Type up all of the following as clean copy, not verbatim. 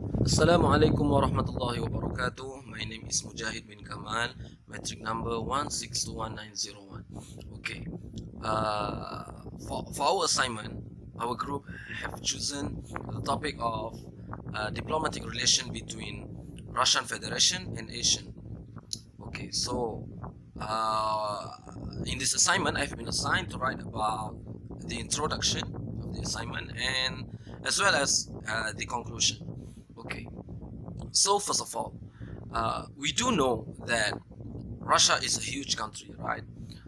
Assalamualaikum warahmatullahi wabarakatuh. My name is Mujahid bin Kamal, metric number 1621901. Okay, for our assignment, our group have chosen the topic of diplomatic relation between Russian Federation and ASEAN. Okay, so in this assignment, I've been assigned to write about the introduction of the assignment and as well as the conclusion. Okay, so first of all, we do know that Russia is a huge country, right?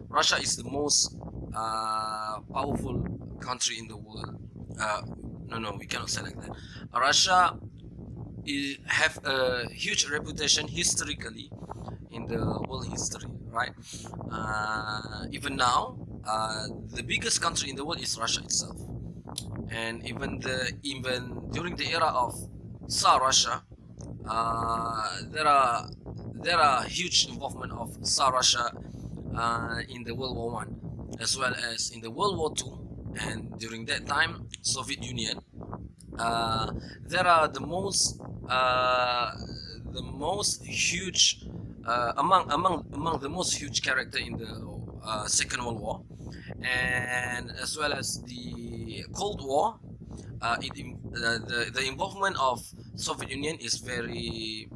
Russia is the most powerful country in the world. No, we cannot say like that. Russia have a huge reputation historically in the world history, right? Even now, the biggest country in the world is Russia itself, and even during the era of Tsar Russia, there are huge involvement of Tsar Russia in the World War One, as well as in the World War Two, and during that time, Soviet Union. There are the most huge among the most huge character in the Second World War, and as well as the Cold War. The involvement of Soviet Union is very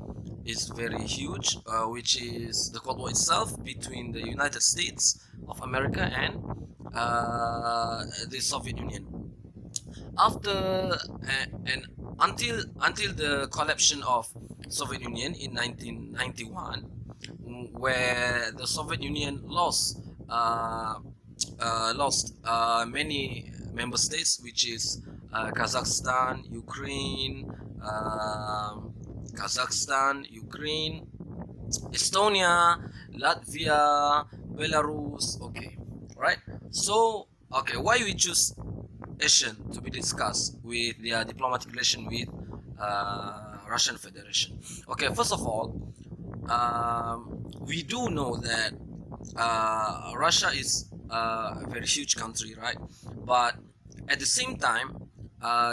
huge, which is the Cold War itself between the United States of America and the Soviet Union. After and until the collapse of Soviet Union in 1991, where the Soviet Union lost many member states, which is Kazakhstan, Ukraine, Estonia, Latvia, Belarus. Okay, right? So, okay, why we choose ASEAN to be discussed with their diplomatic relation with Russian Federation? Okay, first of all, we do know that Russia is a very huge country, right? But at the same time,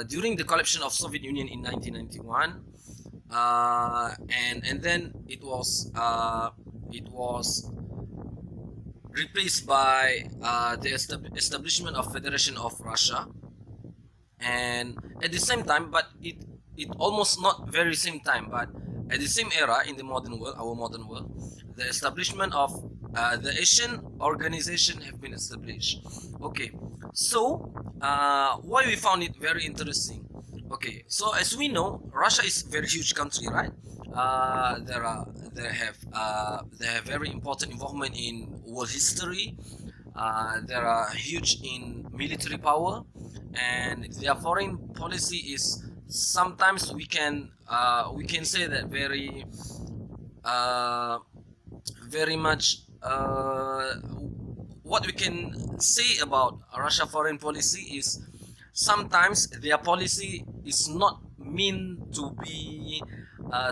during the collapse of Soviet Union in 1991, and then it was replaced by the establishment of Federation of Russia, and at the same time, but it almost not very same time, but at the same era in the modern world, our modern world, the establishment of the Asian organization have been established. Okay, so why we found it very interesting? Okay, so as we know, Russia is a very huge country, right? They have very important involvement in world history. They are huge in military power, and their foreign policy is sometimes we can say that very much what we can say about Russia foreign policy is sometimes their policy is not meant to be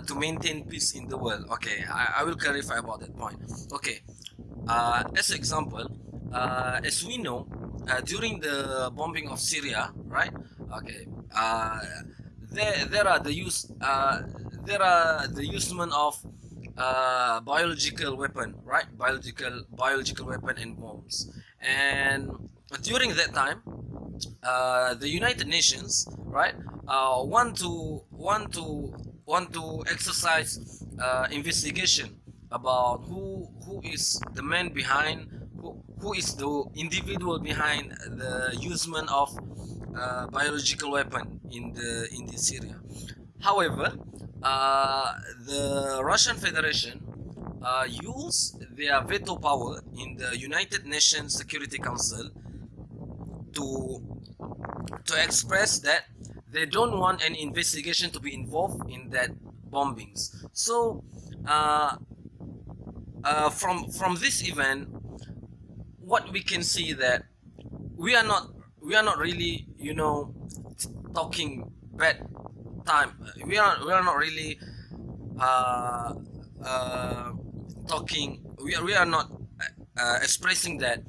to maintain peace in the world. Okay, I will clarify about that point. Okay, as an example, as we know, during the bombing of Syria, right? Okay, there are the usement of biological weapon, right? Biological weapon and bombs. And during that time, the United Nations, right, want to exercise investigation about who is the man behind, who is the individual behind the usement of biological weapon in the Syria. However, the Russian Federation use their veto power in the United Nations Security Council to express that they don't want an investigation to be involved in that bombings. So from this event, what we can see that we are not really, talking bad time. We are not really talking. We are not expressing that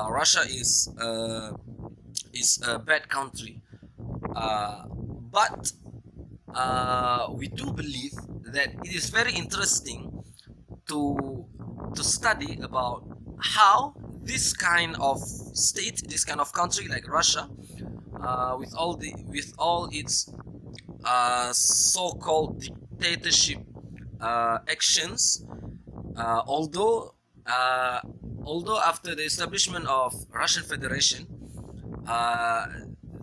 Russia is a bad country. But we do believe that it is very interesting to study about how this kind of state, this kind of country like Russia, with all its so-called dictatorship actions, uh, although uh, although after the establishment of Russian Federation, uh,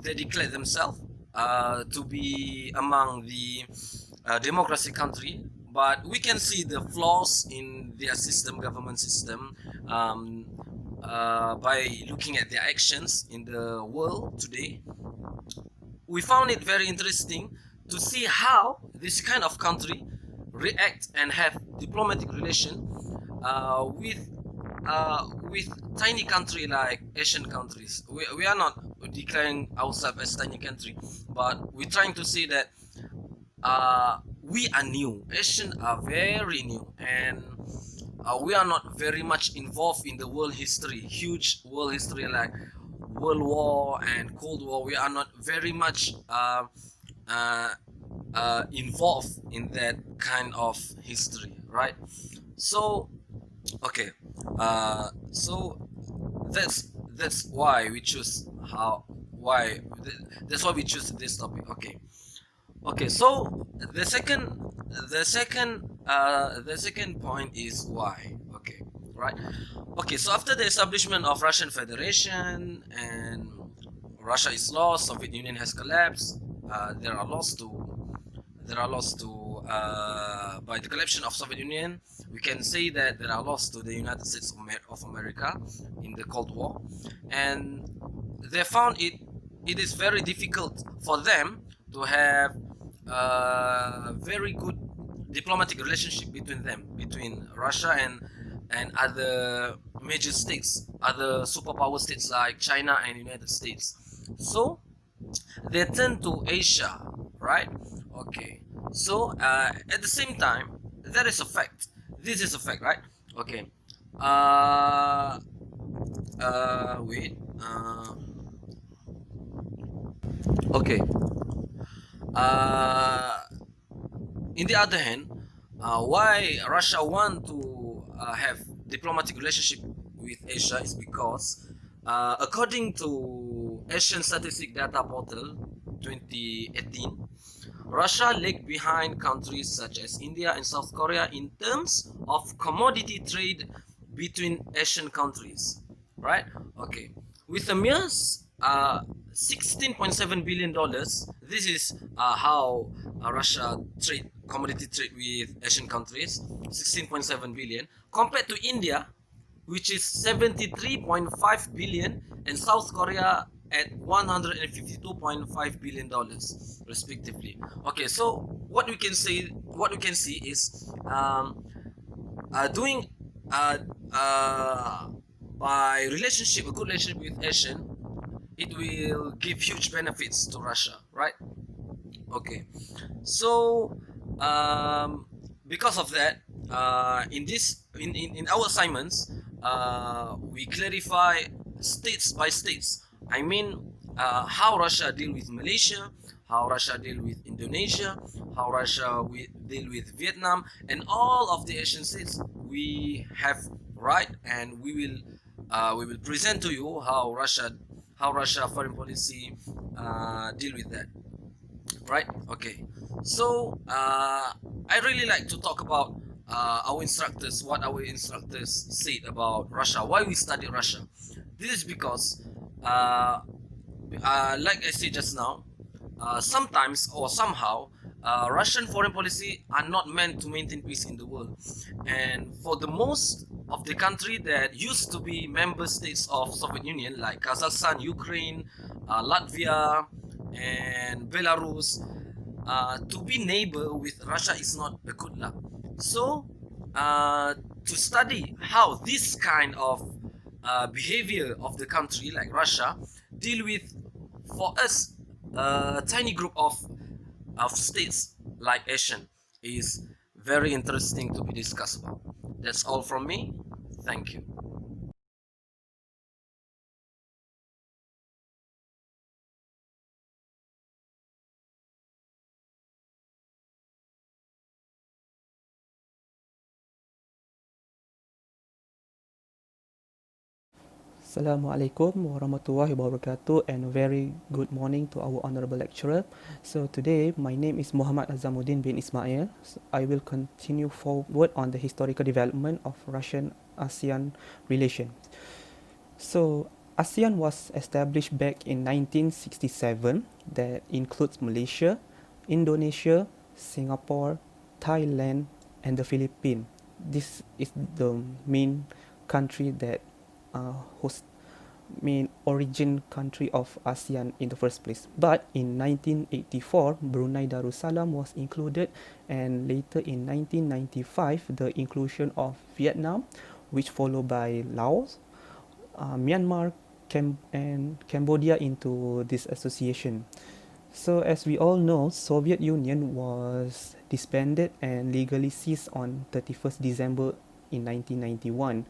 they declared themselves to be among the democracy country, but we can see the flaws in their system, government system, um, by looking at their actions in the world today. We found it very interesting to see how this kind of country react and have diplomatic relation with tiny country like Asian countries. We are not declaring ourselves as tiny country, but we're trying to say that we are new. Asian are very new, and we are not very much involved in the world history, huge world history like World War and Cold War. We are not very much uh, involved in that kind of history, right? So, okay, so that's why we choose that's why we choose this topic. Okay, okay. So the second point is why. Okay, right. Okay, so after the establishment of Russian Federation and Russia is lost, Soviet Union has collapsed. There are loss to by the collapse of Soviet Union. We can say that there are loss to the United States of America in the Cold War, and they found it is very difficult for them to have a very good diplomatic relationship between Russia and other major states, other superpower states like China and United States. So they turn to Asia, right? Okay. So at the same time, that is a fact. This is a fact, right? Okay. Uh, Wait. Okay. Uh, in the other hand, why Russia want to have diplomatic relationship with Asia is because, according to Asian Statistic Data Portal 2018, Russia lagged behind countries such as India and South Korea in terms of commodity trade between Asian countries. Right? Okay. With a mere $16.7 billion, this is how Russia trade commodity trade with Asian countries, 16.7 billion, compared to India, which is 73.5 billion, and South Korea at 152.5 billion dollars respectively. Okay, so what we can see is doing uh, uh, by relationship a good relationship with Asian, it will give huge benefits to Russia, right? Okay, so because of that, in our assignments, we clarify states by states. I mean, how Russia deal with Malaysia, how Russia deal with Indonesia, how Russia deal with Vietnam, and all of the Asian states we have right, and we will present to you how Russia foreign policy deal with that, right? Okay, so I really like to talk about our instructors, what our instructors said about Russia, why we study Russia. This is because like I said just now, sometimes or somehow Russian foreign policy are not meant to maintain peace in the world, and for the most of the country that used to be member states of Soviet Union like Kazakhstan, Ukraine, Latvia, and Belarus, to be neighbor with Russia is not a good luck. So, to study how this kind of behavior of the country like Russia deal with, for us, a tiny group of states like Asian, is very interesting to be discussed about. That's all from me. Thank you. Assalamualaikum warahmatullahi wabarakatuh and a very good morning to our honorable lecturer. So today my name is Muhammad AZAMUDDEEN bin Ismail. So I will continue forward on the historical development of Russian ASEAN relations. So ASEAN was established back in 1967 that includes Malaysia, Indonesia, Singapore, Thailand and the Philippines. This is the main country that host main origin country of ASEAN in the first place. But in 1984, Brunei Darussalam was included, and later in 1995, the inclusion of Vietnam, which followed by Laos, Myanmar, and Cambodia into this association. So as we all know, Soviet Union was disbanded and legally ceased on 31st December in 1991.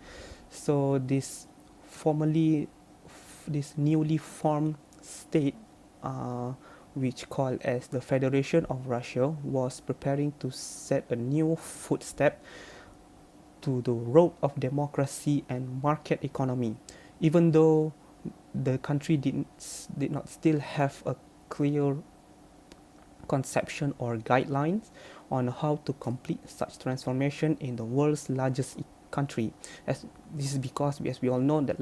So this newly formed state, which called as the Federation of Russia, was preparing to set a new footstep to the road of democracy and market economy, even though the country did not still have a clear conception or guidelines on how to complete such transformation in the world's largest country. As this is because, as we all know, that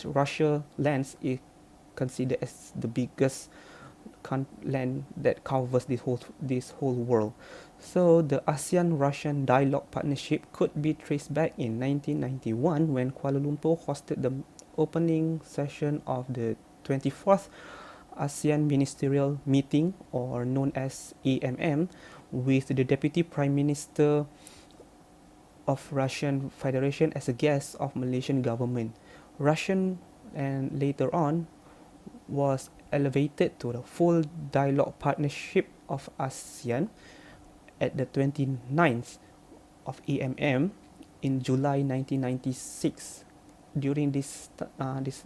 Russia lands is considered as the biggest land that covers this whole world. So the ASEAN-Russian dialogue partnership could be traced back in 1991 when Kuala Lumpur hosted the opening session of the 24th ASEAN Ministerial Meeting, or known as AMM, with the Deputy Prime Minister of Russian Federation as a guest of Malaysian government. Russian and later on was elevated to the full dialogue partnership of ASEAN at the 29th of AMM in July 1996. During this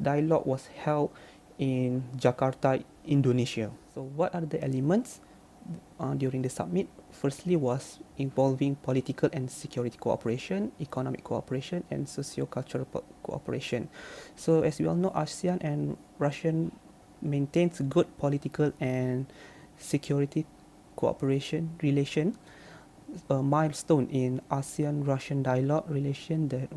dialogue was held in Jakarta, Indonesia. So what are the elements during the summit? Firstly was involving political and security cooperation, economic cooperation and socio-cultural cooperation. So as we all know, ASEAN and Russian maintains good political and security cooperation relation. A milestone in ASEAN-Russian dialogue relation that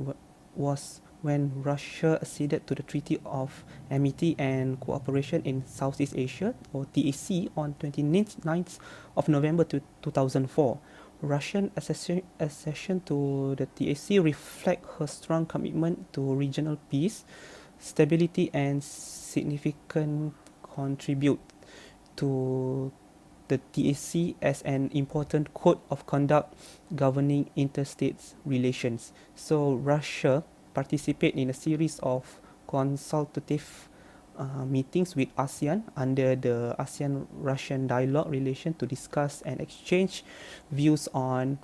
was when Russia acceded to the Treaty of Amity and Cooperation in Southeast Asia, or TAC, on 29th of November 2004. Russian accession to the TAC reflect her strong commitment to regional peace, stability and significant contribute to the TAC as an important code of conduct governing interstate relations. So Russia participate in a series of consultative meetings with ASEAN under the ASEAN-Russian dialogue relation to discuss and exchange views on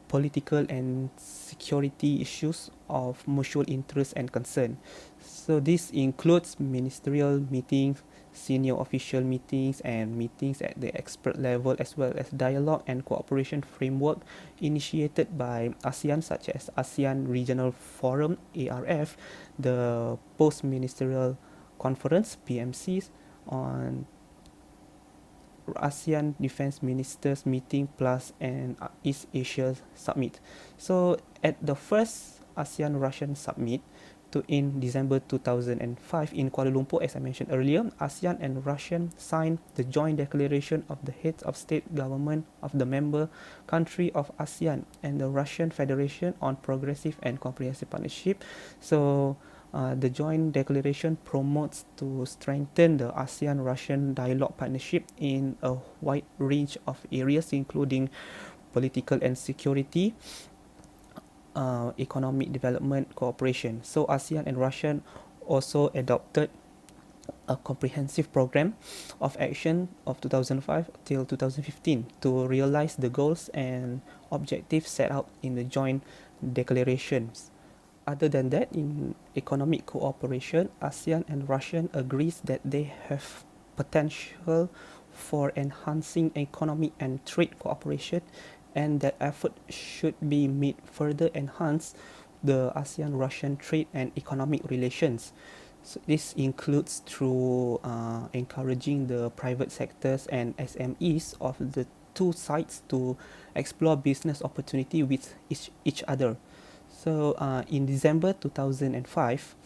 political and security issues of mutual interest and concern. So this includes ministerial meetings, senior official meetings and meetings at the expert level, as well as dialogue and cooperation framework initiated by ASEAN, such as ASEAN Regional Forum ARF, the Post Ministerial Conference PMCs, on ASEAN Defence Ministers Meeting Plus and East Asia Summit. So at the first ASEAN-Russian Summit in December 2005 in Kuala Lumpur, as I mentioned earlier, ASEAN and Russia signed the joint declaration of the heads of state government of the member country of ASEAN and the Russian Federation on progressive and comprehensive partnership. So the joint declaration promotes to strengthen the ASEAN-Russian dialogue partnership in a wide range of areas, including political and security, economic development cooperation. So ASEAN and Russia also adopted a comprehensive program of action of 2005 till 2015 to realize the goals and objectives set out in the joint declarations. Other than that, in economic cooperation, ASEAN and Russia agrees that they have potential for enhancing economic and trade cooperation, and that effort should be made further enhance the ASEAN-Russian trade and economic relations. So this includes through encouraging the private sectors and SMEs of the two sides to explore business opportunity with each other. So in December 2005,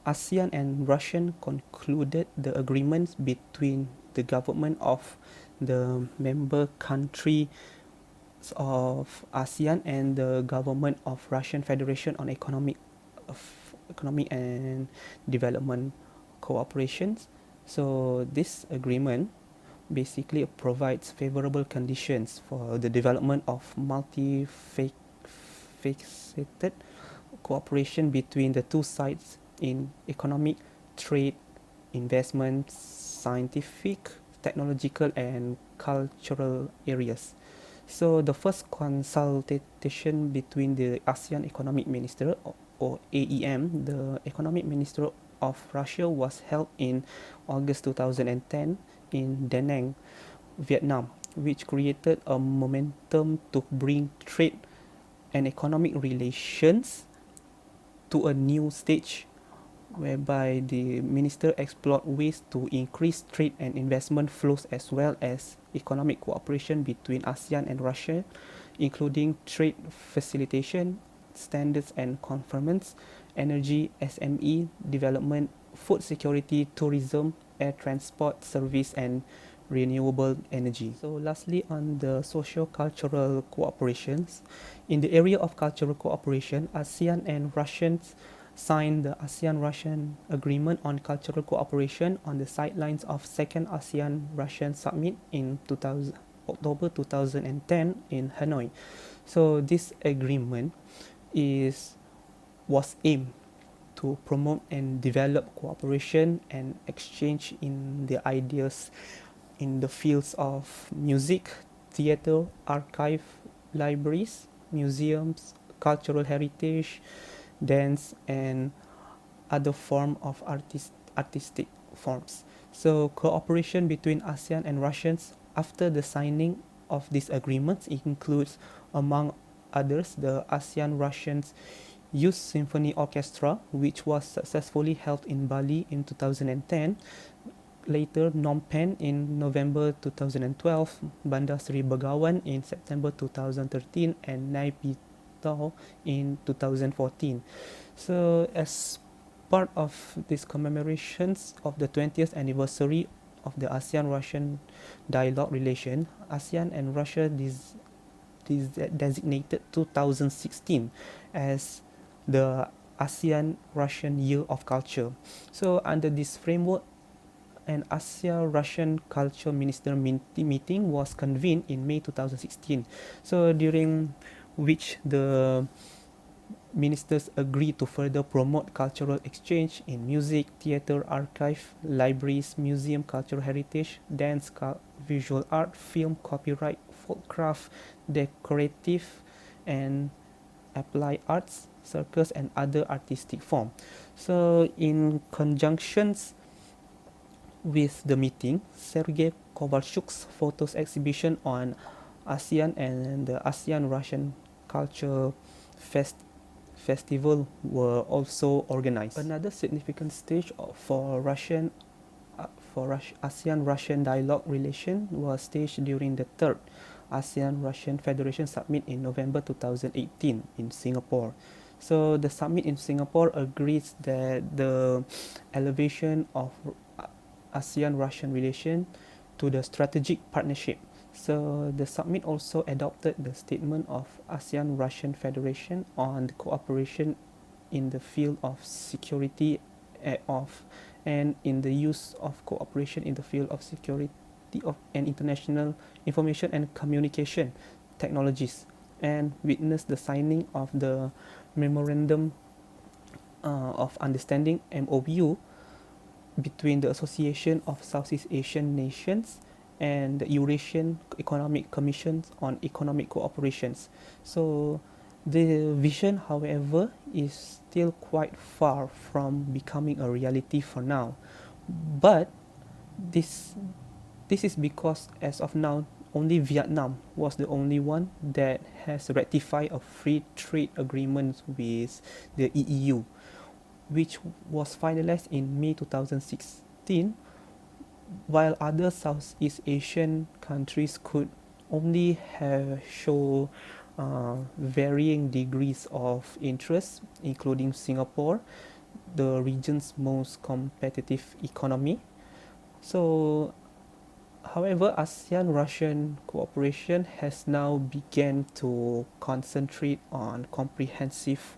ASEAN and Russia concluded the agreements between the government of the member country of ASEAN and the government of Russian Federation on economic and development cooperations. So this agreement basically provides favorable conditions for the development of multifaceted cooperation between the two sides in economic, trade, investment, scientific, technological, and cultural areas. So the first consultation between the ASEAN Economic Minister or AEM, the Economic Minister of Russia, was held in August 2010 in Da Nang, Vietnam, which created a momentum to bring trade and economic relations to a new stage whereby the minister explored ways to increase trade and investment flows as well as economic cooperation between ASEAN and Russia, including trade facilitation, standards and conformance, energy, SME development, food security, tourism, air transport service, and renewable energy. So lastly, on the socio-cultural cooperations, in the area of cultural cooperation, ASEAN and Russians signed the ASEAN-Russian Agreement on Cultural Cooperation on the sidelines of second ASEAN-Russian Summit in October 2010 in Hanoi. So this agreement was aimed to promote and develop cooperation and exchange in the ideas in the fields of music, theatre, archive, libraries, museums, cultural heritage, dance, and other form of artistic forms. So cooperation between ASEAN and Russians after the signing of these agreements includes, among others, the ASEAN-Russians Youth Symphony Orchestra, which was successfully held in Bali in 2010, later Phnom Penh in November 2012, Bandar Seri Begawan in September 2013, and Naypyidaw in 2014. So as part of these commemorations of the 20th anniversary of the ASEAN-Russian dialogue relation, ASEAN and Russia designated 2016 as the ASEAN-Russian Year of Culture. So under this framework, an ASEAN-Russian Culture Minister meeting was convened in May 2016. So during which the ministers agreed to further promote cultural exchange in music, theatre, archive, libraries, museum, cultural heritage, dance, visual art, film, copyright, folk craft, decorative and applied arts, circus, and other artistic form. So in conjunctions with the meeting, Sergei Kovalchuk's photos exhibition on ASEAN and the ASEAN-Russian Culture Festival were also organized. Another significant stage for ASEAN-Russian dialogue relation was staged during the third ASEAN-Russian Federation Summit in November 2018 in Singapore. So the summit in Singapore agrees that the elevation of ASEAN-Russian relation to the strategic partnership. So the summit also adopted the statement of ASEAN-Russian Federation on the cooperation in the field of security and in the use of cooperation in the field of security and international information and communication technologies, and witnessed the signing of the Memorandum of Understanding (MOU) between the Association of Southeast Asian Nations and the Eurasian Economic Commission on Economic Cooperations. So the vision, however, is still quite far from becoming a reality for now. But this is because as of now, only Vietnam was the only one that has ratified a free trade agreement with the EU, which was finalized in May 2016, while other Southeast Asian countries could only show varying degrees of interest, including Singapore, the region's most competitive economy. So, however, ASEAN-Russian cooperation has now begun to concentrate on comprehensive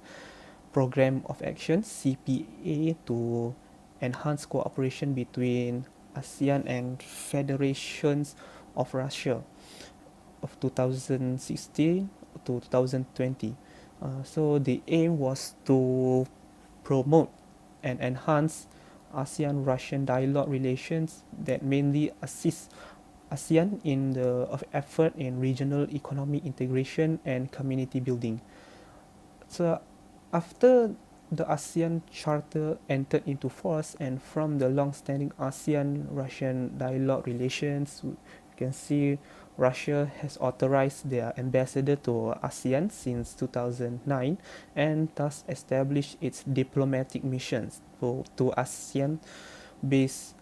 program of action (CPA) to enhance cooperation between ASEAN and Federations of Russia of 2016 to 2020. So the aim was to promote and enhance ASEAN-Russian dialogue relations that mainly assist ASEAN in the effort in regional economic integration and community building. So after the ASEAN Charter entered into force, and from the long-standing ASEAN-Russian dialogue relations, you can see Russia has authorized their ambassador to ASEAN since 2009 and thus established its diplomatic missions to ASEAN based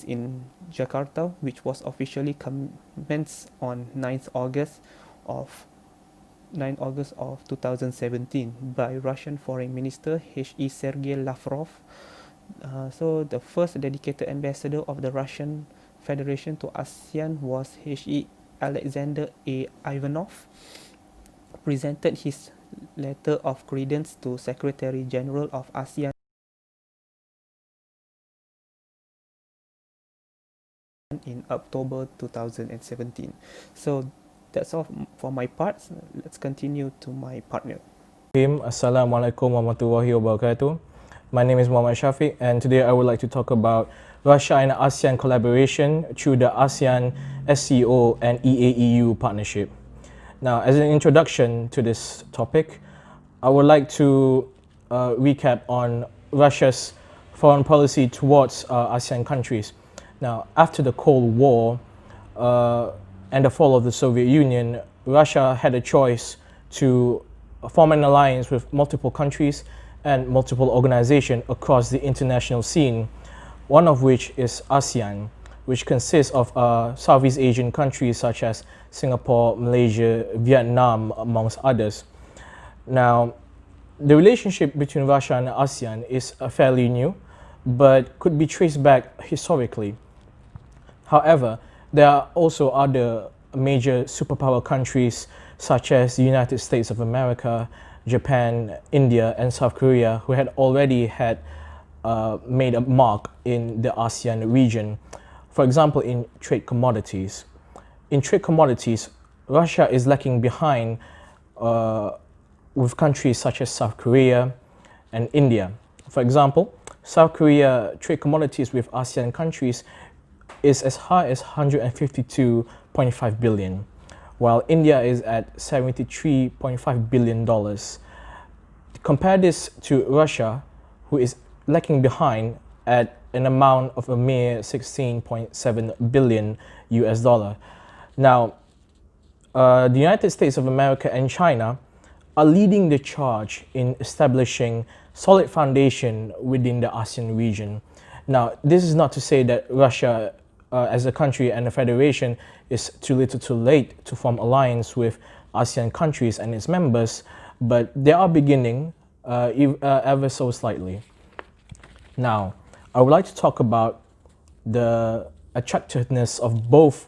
in Jakarta, which was officially commenced on 9th August of 9 August of 2017 by Russian Foreign Minister H.E. Sergei Lavrov. So the first dedicated ambassador of the Russian Federation to ASEAN was H.E. Alexander A. Ivanov, presented his letter of credence to Secretary General of ASEAN in October 2017. So that's all for my part. Let's continue to my partner. Assalamualaikum warahmatullahi wabarakatuh. My name is Muhammad SYAFIQ, and today I would like to talk about Russia and ASEAN collaboration through the ASEAN-SCO and EAEU partnership. Now, as an introduction to this topic, I would like to recap on Russia's foreign policy towards ASEAN countries. Now, after the Cold War and the fall of the Soviet Union, Russia had a choice to form an alliance with multiple countries and multiple organizations across the international scene, one of which is ASEAN, which consists of Southeast Asian countries such as Singapore, Malaysia, Vietnam, amongst others. Now, the relationship between Russia and ASEAN is fairly new, but could be traced back historically. However, there are also other major superpower countries such as the United States of America, Japan, India, and South Korea, who had already made a mark in the ASEAN region. For example, in trade commodities. In trade commodities, Russia is lagging behind with countries such as South Korea and India. For example, South Korea trade commodities with ASEAN countries is as high as $152.5 billion, while India is at $73.5 billion. Compare this to Russia, who is lagging behind at an amount of a mere 16.7 billion US dollar. Now, the United States of America and China are leading the charge in establishing solid foundation within the ASEAN region. Now, this is not to say that Russia as a country and a federation is too little too late to form alliance with ASEAN countries and its members, but they are beginning ever so slightly. Now, I would like to talk about the attractiveness of both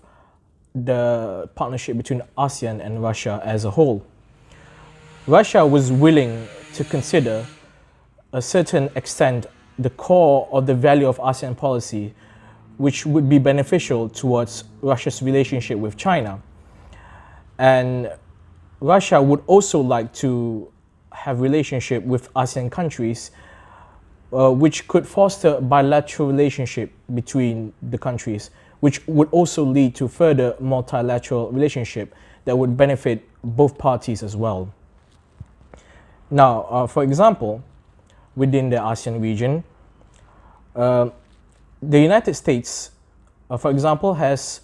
the partnership between ASEAN and Russia as a whole. Russia was willing to consider a certain extent the core or the value of ASEAN policy, which would be beneficial towards Russia's relationship with China. And Russia would also like to have relationship with ASEAN countries, which could foster bilateral relationship between the countries, which would also lead to further multilateral relationship that would benefit both parties as well. Now, for example, within the ASEAN region, the United States, for example, has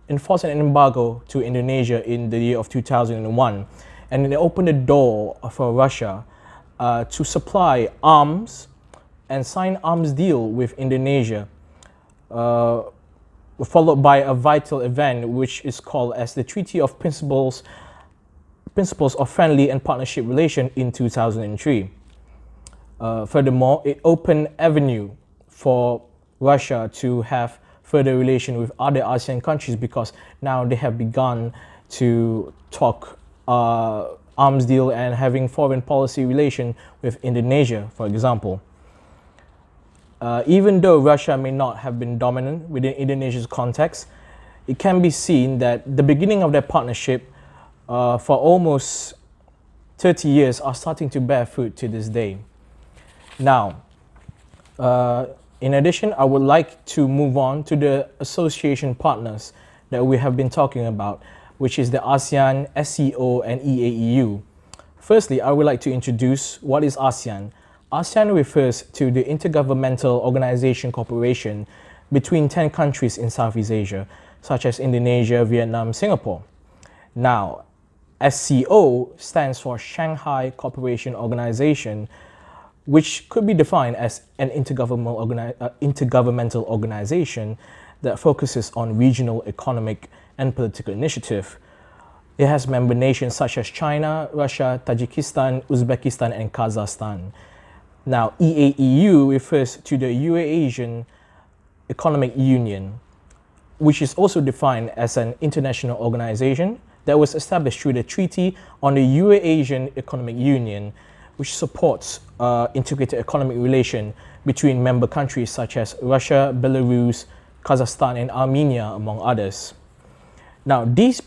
enforced an embargo to Indonesia in the year of 2001, and it opened the door for Russia to supply arms and signed arms deal with Indonesia, followed by a vital event which is called as the Treaty of Principles of Friendly and Partnership Relation in 2003. Furthermore, it opened avenue for Russia to have further relation with other ASEAN countries, because now they have begun to talk arms deal and having foreign policy relation with Indonesia, for example. Even though Russia may not have been dominant within Indonesia's context, it can be seen that the beginning of their partnership for almost 30 years are starting to bear fruit to this day. Now, in addition, I would like to move on to the association partners that we have been talking about, which is the ASEAN, SCO, and EAEU. Firstly, I would like to introduce what is ASEAN. ASEAN refers to the Intergovernmental Organization Cooperation between 10 countries in Southeast Asia, such as Indonesia, Vietnam, Singapore. Now, SCO stands for Shanghai Cooperation Organization, which could be defined as an intergovernmental organization that focuses on regional economic and political initiative. It has member nations such as China, Russia, Tajikistan, Uzbekistan, and Kazakhstan. Now, EAEU refers to the Eurasian Economic Union, which is also defined as an international organization that was established through the Treaty on the Eurasian Economic Union, which supports integrated economic relation between member countries such as Russia, Belarus, Kazakhstan, and Armenia, among others. Now, this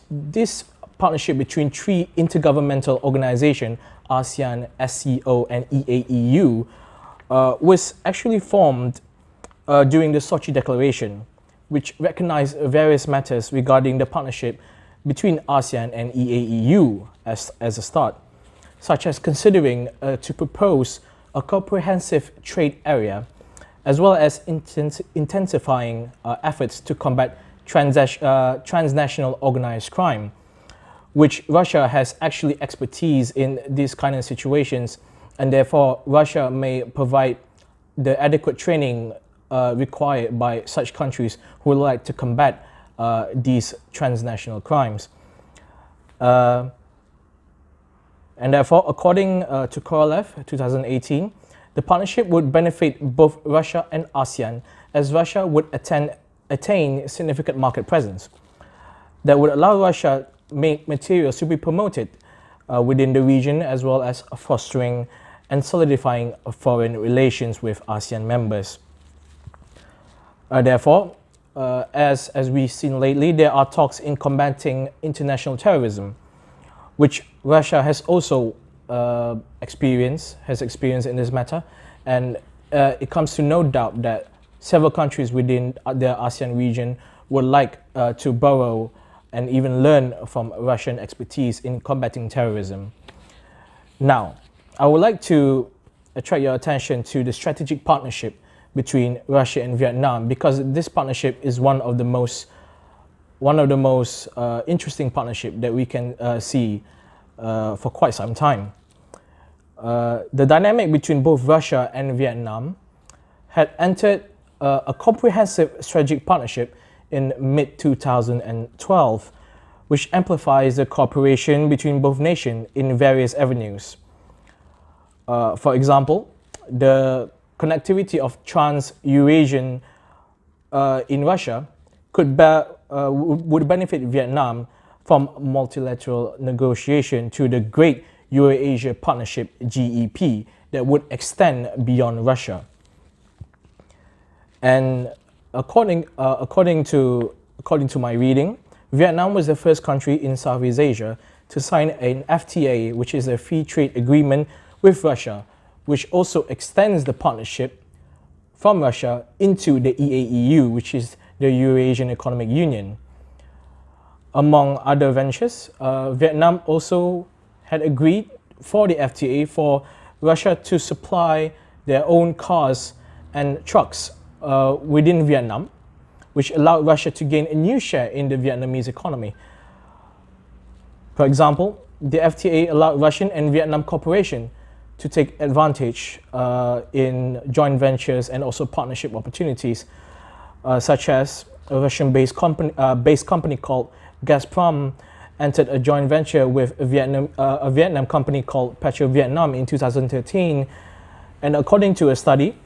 partnership between three intergovernmental organizations, ASEAN, SCO, and EAEU, was actually formed during the Sochi Declaration, which recognized various matters regarding the partnership between ASEAN and EAEU as a start, such as considering to propose a comprehensive trade area, as well as intensifying efforts to combat transnational organized crime, which Russia has actually expertise in these kind of situations, and therefore Russia may provide the adequate training required by such countries who would like to combat these transnational crimes. And therefore, according to Korolev 2018, the partnership would benefit both Russia and ASEAN, as Russia would attain significant market presence that would allow Russia make materials to be promoted within the region, as well as fostering and solidifying foreign relations with ASEAN members. Therefore, as we've seen lately, there are talks in combating international terrorism, which Russia has also experienced in this matter, and it comes to no doubt that several countries within the ASEAN region would like to borrow and even learn from Russian expertise in combating terrorism. Now, I would like to attract your attention to the strategic partnership between Russia and Vietnam, because this partnership is one of the most interesting partnership that we can see for quite some time. The dynamic between both Russia and Vietnam had entered a comprehensive strategic partnership in mid-2012, which amplifies the cooperation between both nations in various avenues. For example, the connectivity of Trans-Eurasian in Russia would benefit Vietnam from multilateral negotiation to the Great Eurasia Partnership (GEP) that would extend beyond Russia. And according to my reading, Vietnam was the first country in Southeast Asia to sign an FTA, which is a free trade agreement with Russia, which also extends the partnership from Russia into the EAEU, which is the Eurasian Economic Union. Among other ventures, Vietnam also had agreed for the FTA for Russia to supply their own cars and trucks within Vietnam, which allowed Russia to gain a new share in the Vietnamese economy. For example, the FTA allowed Russian and Vietnam cooperation to take advantage in joint ventures and also partnership opportunities, such as a Russian-based company called Gazprom entered a joint venture with a Vietnam company called Petro Vietnam in 2013. And according to a study,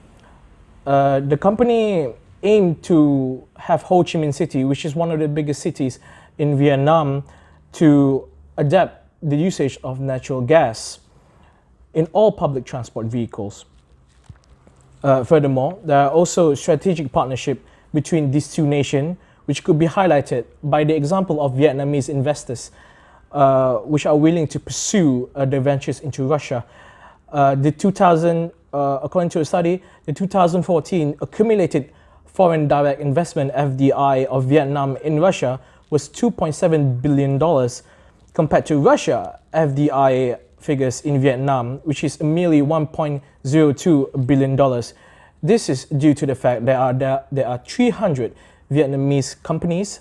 the company aimed to have Ho Chi Minh City, which is one of the biggest cities in Vietnam, to adapt the usage of natural gas in all public transport vehicles. Furthermore, there are also strategic partnership between these two nations, which could be highlighted by the example of Vietnamese investors, which are willing to pursue their ventures into Russia. According to a study, the 2014 accumulated foreign direct investment (FDI) of Vietnam in Russia was $2.7 billion, compared to Russia FDI figures in Vietnam, which is merely $1.02 billion. This is due to the fact that there are 300 Vietnamese companies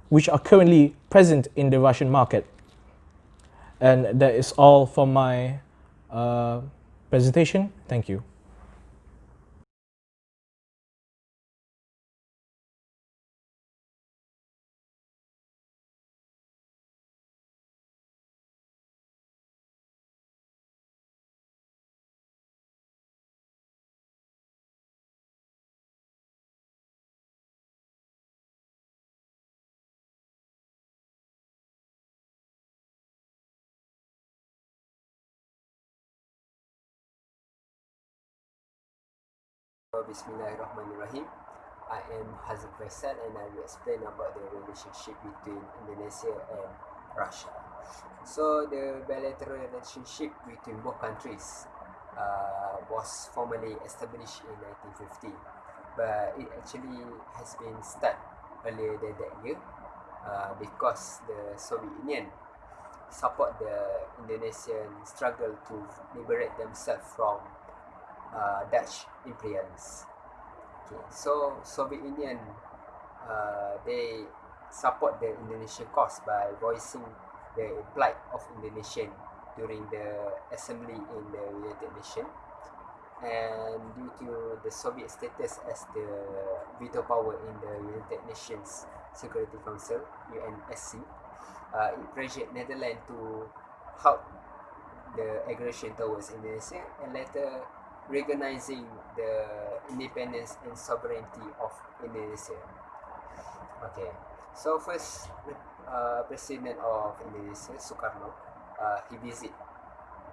which are currently present in the Russian market. And that is all for my presentation. Thank you. Bismillahirrahmanirrahim. I am HAZIQ FAISAL and I will explain about the relationship between Indonesia and Russia. So the bilateral relationship between both countries was formally established in 1950, but it actually has been started earlier than that year because the Soviet Union support the Indonesian struggle to liberate themselves from Dutch imperialists. Okay, so Soviet Union they support the Indonesian cause by voicing the plight of Indonesian during the assembly in the United Nations, and due to the Soviet status as the veto power in the United Nations Security Council (UNSC), it pressured Netherlands to halt the aggression towards Indonesia and later recognizing the independence and sovereignty of Indonesia. Okay, so first President of Indonesia, Sukarno, he visited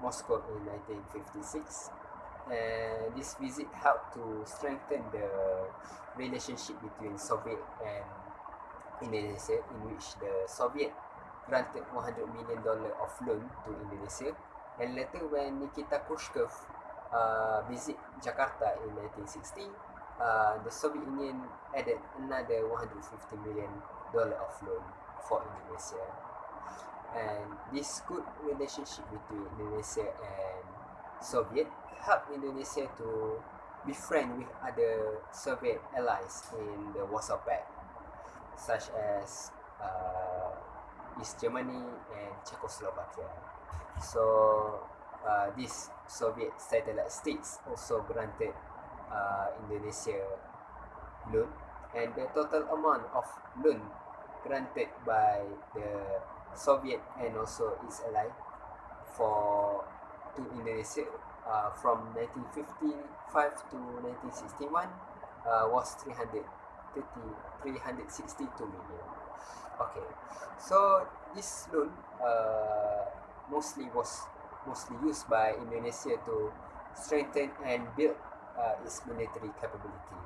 Moscow in 1956, and this visit helped to strengthen the relationship between Soviet and Indonesia, in which the Soviet granted $100 million of loan to Indonesia, and later when Nikita Khrushchev visit Jakarta in 1960, the Soviet Union added another $150 million of loan for Indonesia. And this good relationship between Indonesia and Soviet helped Indonesia to be friends with other Soviet allies in the Warsaw Pact, such as East Germany and Czechoslovakia. So these Soviet satellite states also granted Indonesia loan, and the total amount of loan granted by the Soviet and also its ally to Indonesia from 1955 to 1961 was 362 million. Okay, so this loan was mostly used by Indonesia to strengthen and build its military capability,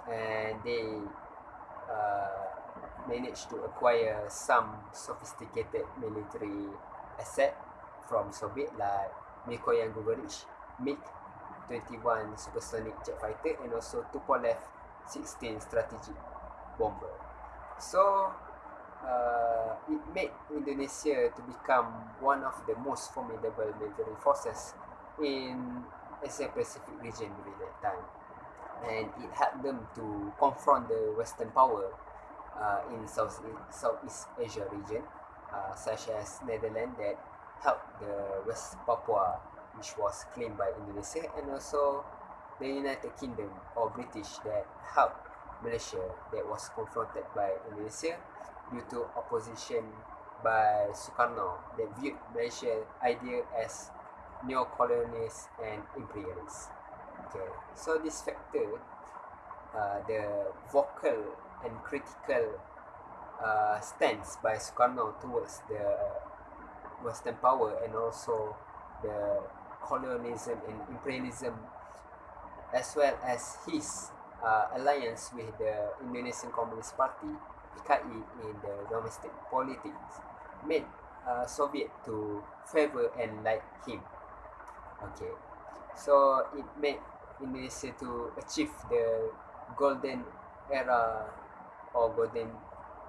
and they managed to acquire some sophisticated military asset from Soviet like Mikoyan Gogorich MiG-21 supersonic jet fighter and also Tupolev 16 strategic bomber. So it made Indonesia to become one of the most formidable military forces in Asia-Pacific region during that time, and it helped them to confront the Western power in Southeast Asia region, such as Netherlands that helped the West Papua which was claimed by Indonesia, and also the United Kingdom or British that helped Malaysia that was confronted by Indonesia due to opposition by Sukarno that viewed Malaysia's idea as neo-colonialist and imperialist. Okay, so this factor, the vocal and critical stance by Sukarno towards the Western power and also the colonialism and imperialism, as well as his alliance with the Indonesian Communist Party (PKI) in the domestic politics, made Soviet to favor and like him. Okay, so it made Indonesia to achieve the golden era or golden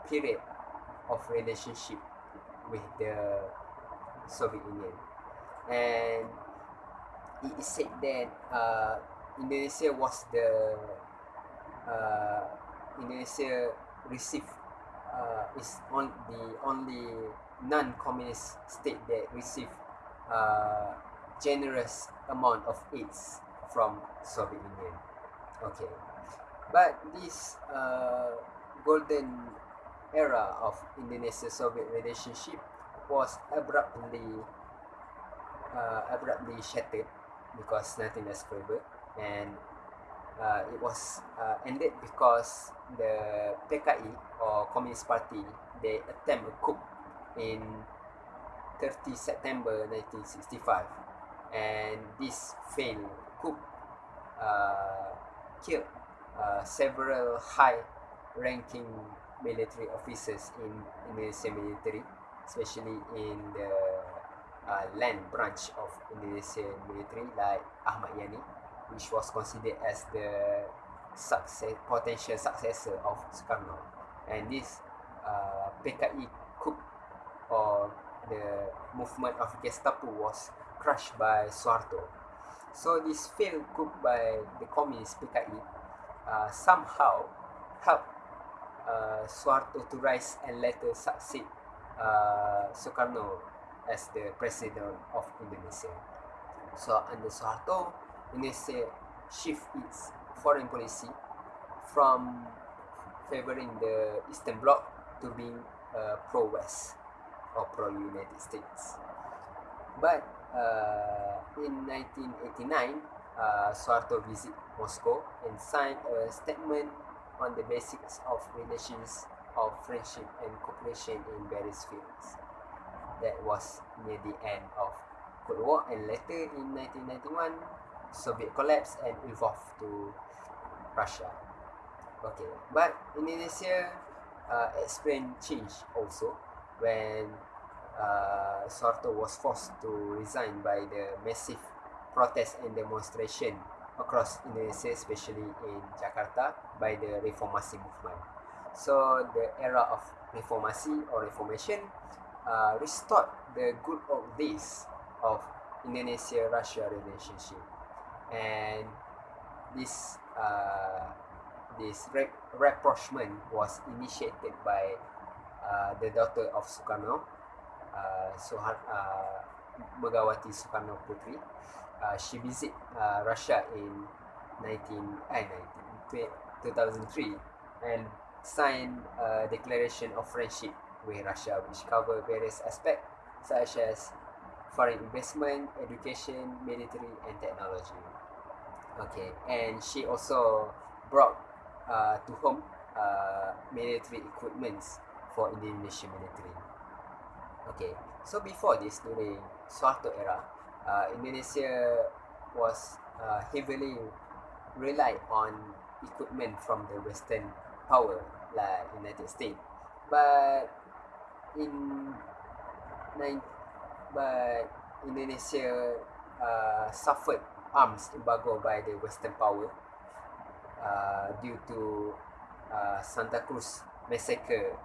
period of relationship with the Soviet Union, and it is said that Indonesia was the Indonesia received is the only non-communist state that received generous amount of aids from Soviet Union. Okay, but this golden era of Indonesia-Soviet relationship was abruptly shattered because nothing is forever, and it was ended because the PKI or Communist Party, they attempt a coup in 30 September 1965, and this failed coup killed several high-ranking military officers in Indonesian military, especially in the land branch of Indonesian military like Ahmad Yani, which was considered as the potential successor of Sukarno. And this PKI coup or the movement of Gestapo was crushed by Suharto. So this failed coup by the communist PKI somehow helped Suharto to rise and later succeed Sukarno as the president of Indonesia. So under Suharto, Indonesia shift its foreign policy from favoring the Eastern Bloc to being pro-West or pro-United States. But in 1989, Suharto visited Moscow and signed a statement on the basics of relations of friendship and cooperation in various fields. That was near the end of Cold War, and later in 1991, Soviet collapsed and evolved to Russia. Okay, but Indonesia experienced change also when Suharto was forced to resign by the massive protests and demonstration across Indonesia, especially in Jakarta, by the Reformasi movement. So the era of Reformasi or Reformation restored the good old days of Indonesia-Russia relationship, and this rapprochement was initiated by the daughter of Sukarno, Megawati Sukarno Putri. She visited Russia in 2003 and signed a declaration of friendship with Russia, which cover various aspects such as foreign investment, education, military, and technology. Okay, and she also brought to home military equipments for Indonesian military. Okay, so before this, during Suharto era, Indonesia was heavily relied on equipment from the Western power like United States, but Indonesia suffered arms embargo by the Western power due to Santa Cruz massacre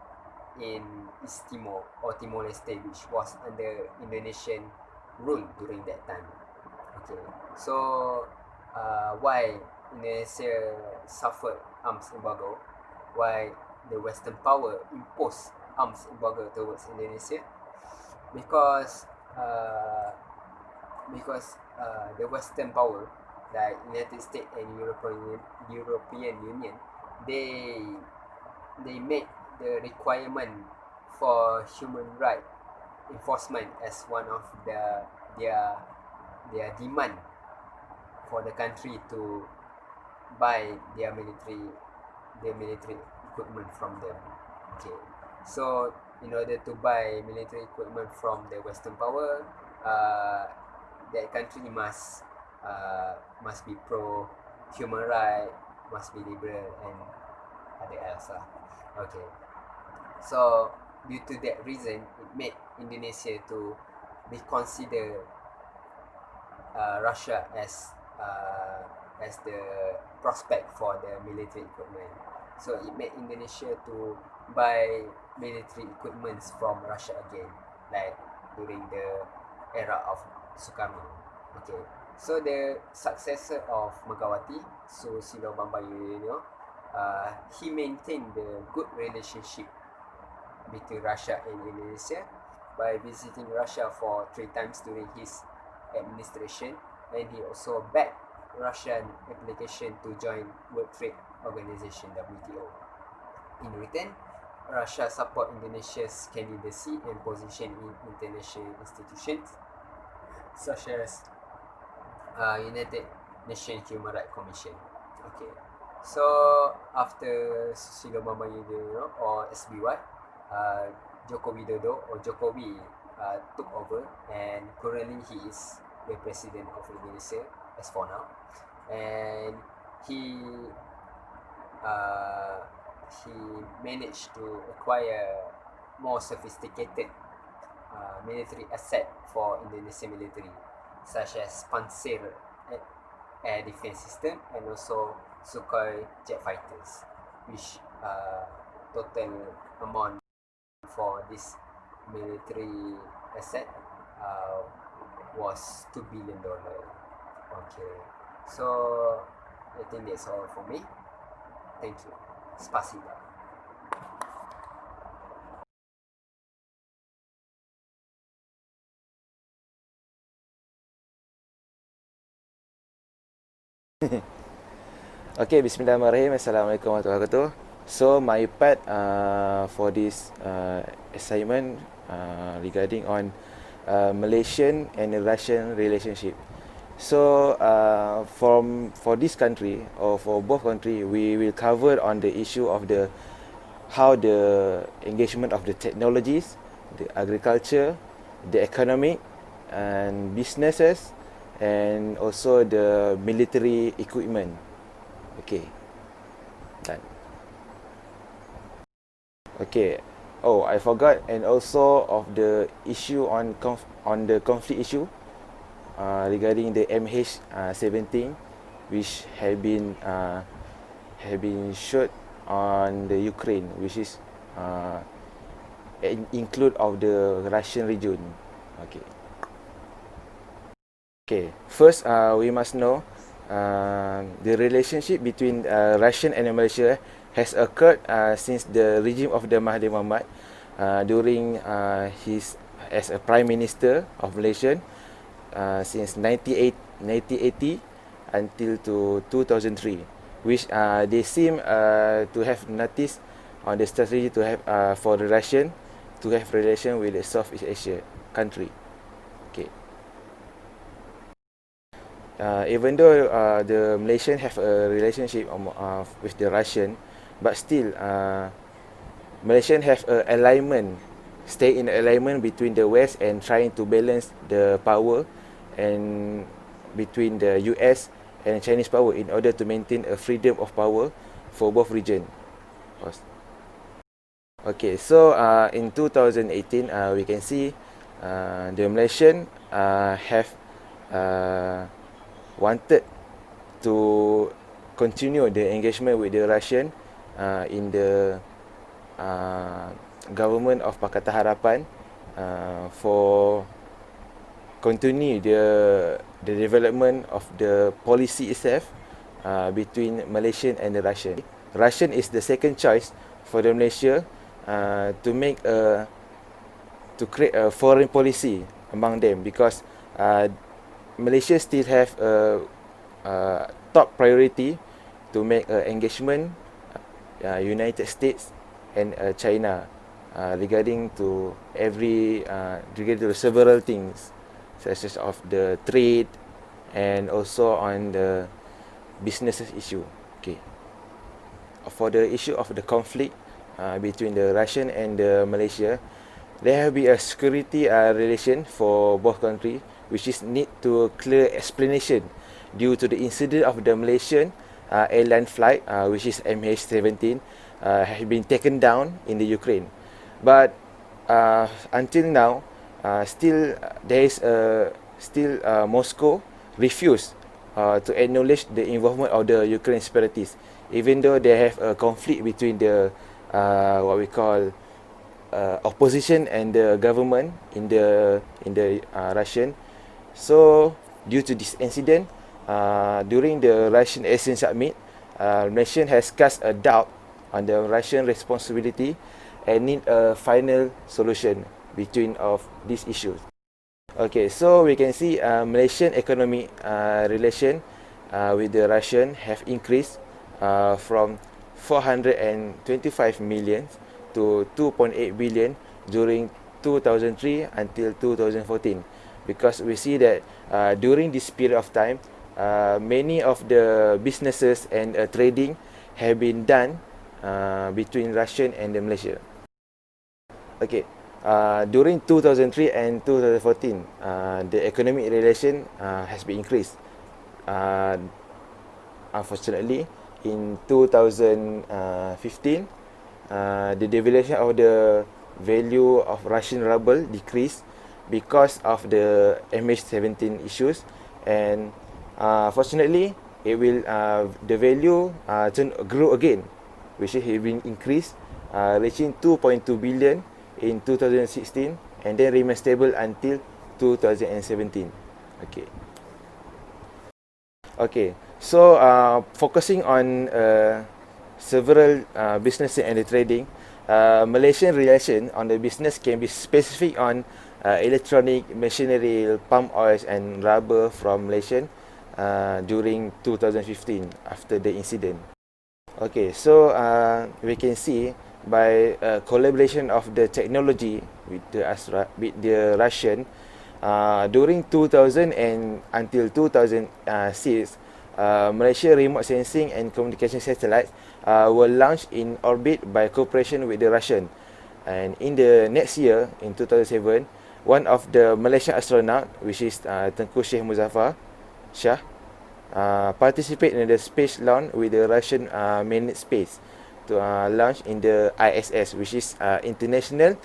in East Timor or Timor-Leste, which was under Indonesian rule during that time. Okay, so why Indonesia suffered arms embargo, why the Western power imposed arms embargo towards Indonesia? Because because the Western power, like United States and European Union, they make the requirement for human right enforcement as one of their demand for the country to buy their military equipment from them. Okay, so in order to buy military equipment from the Western power, that country must be pro human right, must be liberal and other else lah. Okay, so due to that reason, it made Indonesia to be considered Russia as the prospect for the military equipment. So it made Indonesia to buy military equipments from Russia again, like during the era of Sukarno. Okay, so the successor of Megawati, Susilo Bambang Yudhoyono, he maintained the good relationship between Russia and Indonesia by visiting Russia for 3 times during his administration, and he also backed Russian application to join World Trade Organization (WTO). In return, Russia support Indonesia's candidacy and position in international institutions such as United Nations Human Rights Commission. Okay, so after Susilo Bambang Yudhoyono or SBY, Joko Widodo or Jokowi took over, and currently he is the president of Indonesia as for now, and he managed to acquire more sophisticated military asset for Indonesian military, such as Panzer air defense system and also Sukhoi jet fighters, which total amount for this military asset was $2 billion. Okay, so I think that's all for me. Thank you. Spasiba. Okay, bismillahirrahmanirrahim. Assalamualaikum warahmatullahi wabarakatuh. So my part for this assignment regarding on Malaysian and Russian relationship. So for this country or for both country, we will cover on the issue of how the engagement of the technologies, the agriculture, the economic and businesses, and also the military equipment. Okay, done. Okay. Oh, I forgot, and also of the issue on the conflict issue regarding the MH17, which have been shot on the Ukraine, which is include of the Russian region. Okay. Okay. First, we must know the relationship between Russian and Malaysia has occurred since the regime of the Mahathir Mohamad during his as a Prime Minister of Malaysia since 1980 until to 2003, which they seem to have noticed on the strategy to have for the Russian to have relation with the Southeast Asia country. Okay. Even though the Malaysian have a relationship with the Russian, but still Malaysian have a alignment, stay in alignment between the West and trying to balance the power and between the US and Chinese power in order to maintain a freedom of power for both region. Okay, so in 2018 we can see the Malaysian have wanted to continue the engagement with the Russian in the government of Pakatan Harapan for continue the development of the policy itself between Malaysian and the Russian. Russian is the second choice for the Malaysia to create a foreign policy among them, because Malaysia still have a top priority to make engagement United States and China regarding to several things such as of the trade and also on the businesses issue. Okay. For the issue of the conflict between the Russian and the Malaysia, there have been a security relation for both countries, which is need to clear explanation due to the incident of the Malaysian airline flight, which is MH17, has been taken down in the Ukraine. But until now, still there is Moscow refused to acknowledge the involvement of the Ukraine separatists, even though they have a conflict between the what we call opposition and the government in the Russian. So due to this incident, during the Russian ASEAN summit, Malaysia has cast a doubt on the Russian responsibility and need a final solution between of these issues. Okay, so we can see Malaysian economic relation with the Russian have increased from 425 million to 2.8 billion during 2003 until 2014, because we see that during this period of time, many of the businesses and trading have been done between Russian and the Malaysia. Okay, during 2003 and 2014, the economic relation has been increased. Unfortunately, in 2015, the devaluation of the value of Russian ruble decreased because of the MH17 issues, and fortunately, it will the value grew again, which has been increased, reaching 2.2 billion in 2016, and then remain stable until 2017. Okay. Okay. So focusing on several business and the trading, Malaysian relation on the business can be specific on electronic, machinery, palm oils and rubber from Malaysian during 2015 after the incident. Okay, so we can see by collaboration of the technology with the Russian during 2000 and until 2006, Malaysia remote sensing and communication satellites were launched in orbit by cooperation with the Russian. And in the next year, in 2007, one of the Malaysian astronaut, which is Tengku Sheikh Muzaffar Shah, participate in the space launch with the Russian mainnet space to launch in the ISS, which is International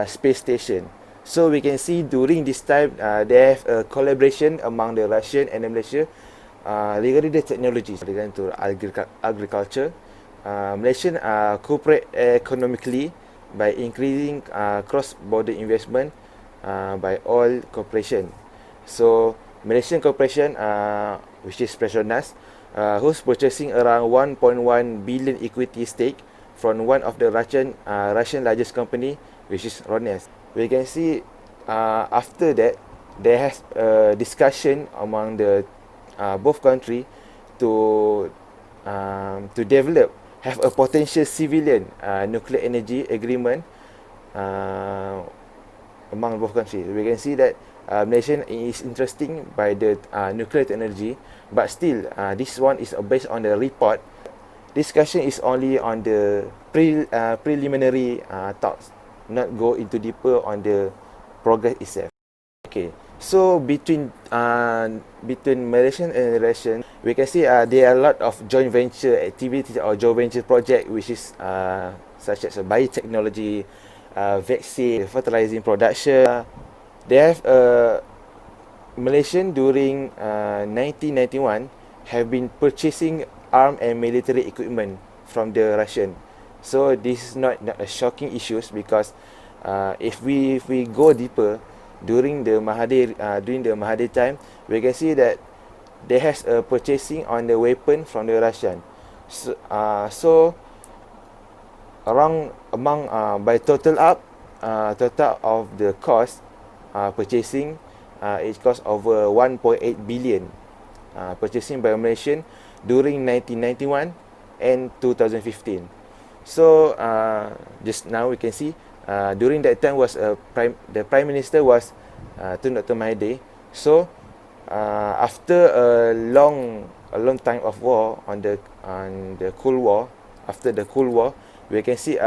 Space Station. So we can see during this time they have a collaboration among the Russian and the Malaysia regarding the technologies regarding to agriculture. Malaysian cooperate economically by increasing cross-border investment by all corporation. So Malaysian corporation, which is Petronas, who's purchasing around 1.1 billion equity stake from one of the Russian largest company, which is Rones. We can see after that there has a discussion among the both country to have a potential civilian nuclear energy agreement among both countries. We can see that Malaysia is interesting by the nuclear technology, but still this one is based on the report. Discussion is only on the preliminary talks, not go into deeper on the progress itself. Okay, so between Malaysian and Russian, we can see there are a lot of joint venture activities or joint venture project, which is such as biotechnology, vaccine, fertilizing production. They have Malaysian during 1991 have been purchasing armed and military equipment from the Russian. So this is not a shocking issues, because if we go deeper during the Mahathir time, we can see that there has a purchasing on the weapon from the Russian. So by total of the cost purchasing, it cost over 1.8 billion purchasing by Malaysian during 1991 and 2015. So just now we can see during that time was the Prime Minister was Tun Dr. Mahathir. So after a long time of war on the Cold War, after the Cold War, we can see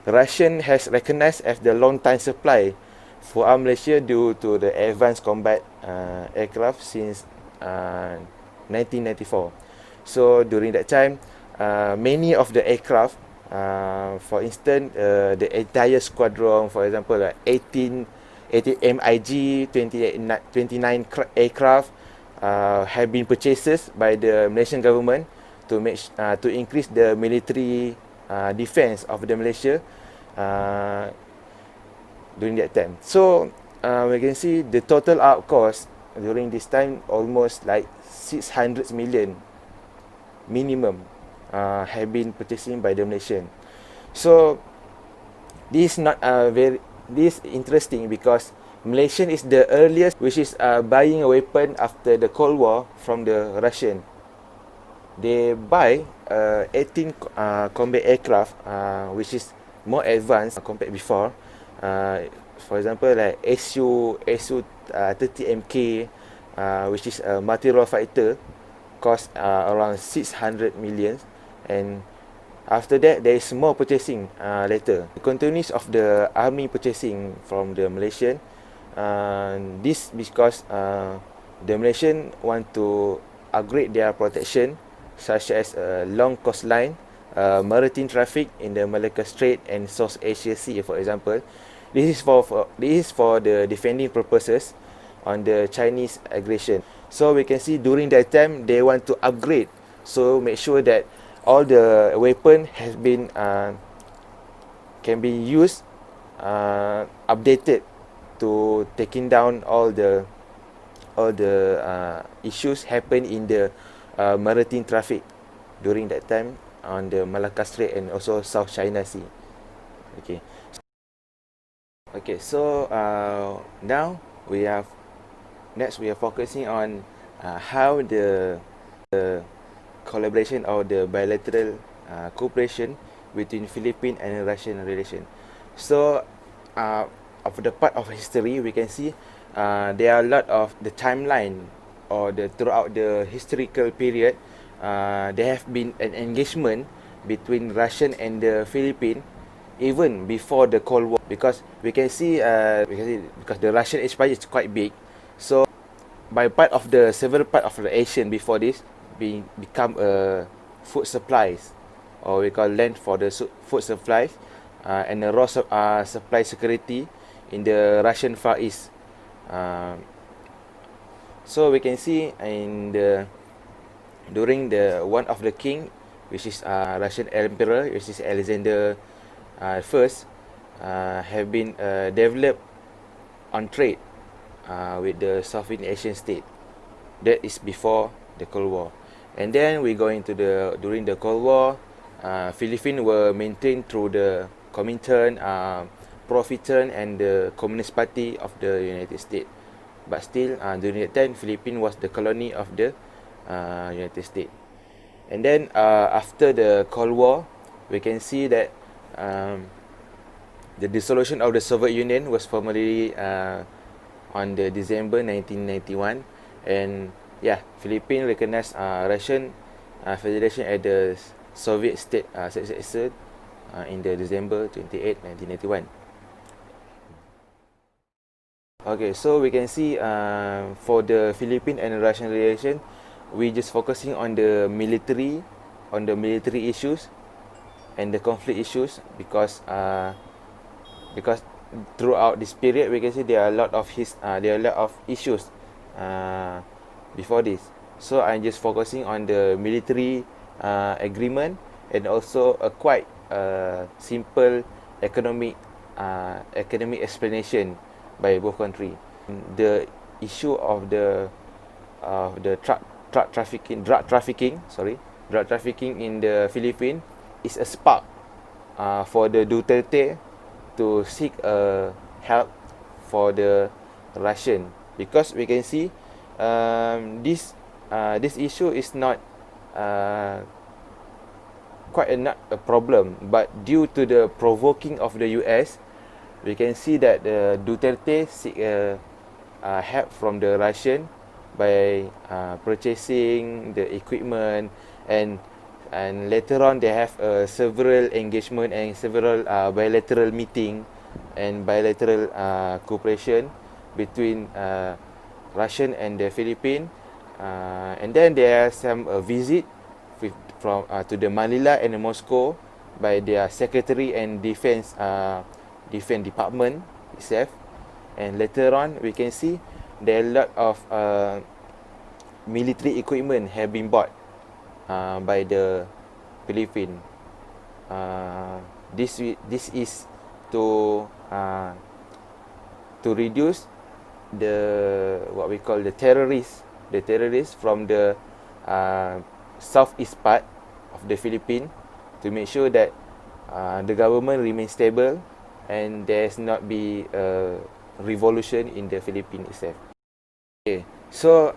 Russian has recognized as the long time supply for Malaysia due to the advanced combat aircraft since 1994. So during that time, many of the aircraft, for instance, the entire squadron, for example, like 18 MIG 29 aircraft have been purchased by the Malaysian government to increase the military defense of the Malaysia during that time. So we can see the total out cost during this time almost like 600 million minimum have been purchasing by the Malaysian. So this is not this interesting because Malaysian is the earliest which is buying a weapon after the Cold War from the Russian. They buy 18 combat aircraft which is more advanced compared before. For example, like SU 30MK, which is a multi-role fighter, cost around 600 million, and after that there is more purchasing later. The continuous of the army purchasing from the Malaysian. This because the Malaysian want to upgrade their protection, such as long coastline, maritime traffic in the Malacca Strait and South Asia Sea, for example. This is for the defending purposes on the Chinese aggression. So we can see during that time they want to upgrade, so make sure that all the weapon has been can be used, updated to taking down all the issues happen in the maritime traffic during that time on the Malacca Strait and also South China Sea. Okay, so now we are focusing on how the collaboration or the bilateral cooperation between Philippine and Russian relation. So of the part of history, we can see there are a lot of the timeline or throughout the historical period, there have been an engagement between Russian and the Philippine even before the Cold War, because we can see because the Russian empire is quite big. So by part of the several part of the Asian before this become food supplies, or we call land for the food supplies, and the raw supply security in the Russian Far East. So we can see during the one of the king, which is Russian emperor, which is Alexander first, have been developed on trade with the Southeast Asian state. That is before the Cold War. And then we go into during the Cold War, Philippines were maintained through the Comintern, Profitern, and the Communist Party of the United States. But still, during that time, Philippines was the colony of the United States. And then after the Cold War, we can see that the dissolution of the Soviet Union was formally on the December 1991, and Philippines recognized Russian Federation as the Soviet state successor in the December 28, 1991. Okay, so we can see for the Philippine and Russian relation, we just focusing on the military issues and the conflict issues, because throughout this period we can see there are a lot of issues before this. So I'm just focusing on the military agreement and also a quite simple economic explanation by both countries. The issue of the drug trafficking in the Philippines is a spark for the Duterte to seek help for the Russian because we can see this issue is not not a problem, but due to the provoking of the US, we can see that Duterte seek help from the Russian by purchasing the equipment, and later on they have several engagement and several bilateral meeting and bilateral cooperation between Russian and the Philippines, and then there are some visit from to the Manila and the Moscow by their secretary and defense department itself. And later on we can see there are a lot of military equipment have been bought by the Philippines. This is to reduce the what we call the terrorists from the southeast part of the Philippines, to make sure that the government remains stable and there's not be a revolution in the Philippines itself. Okay, so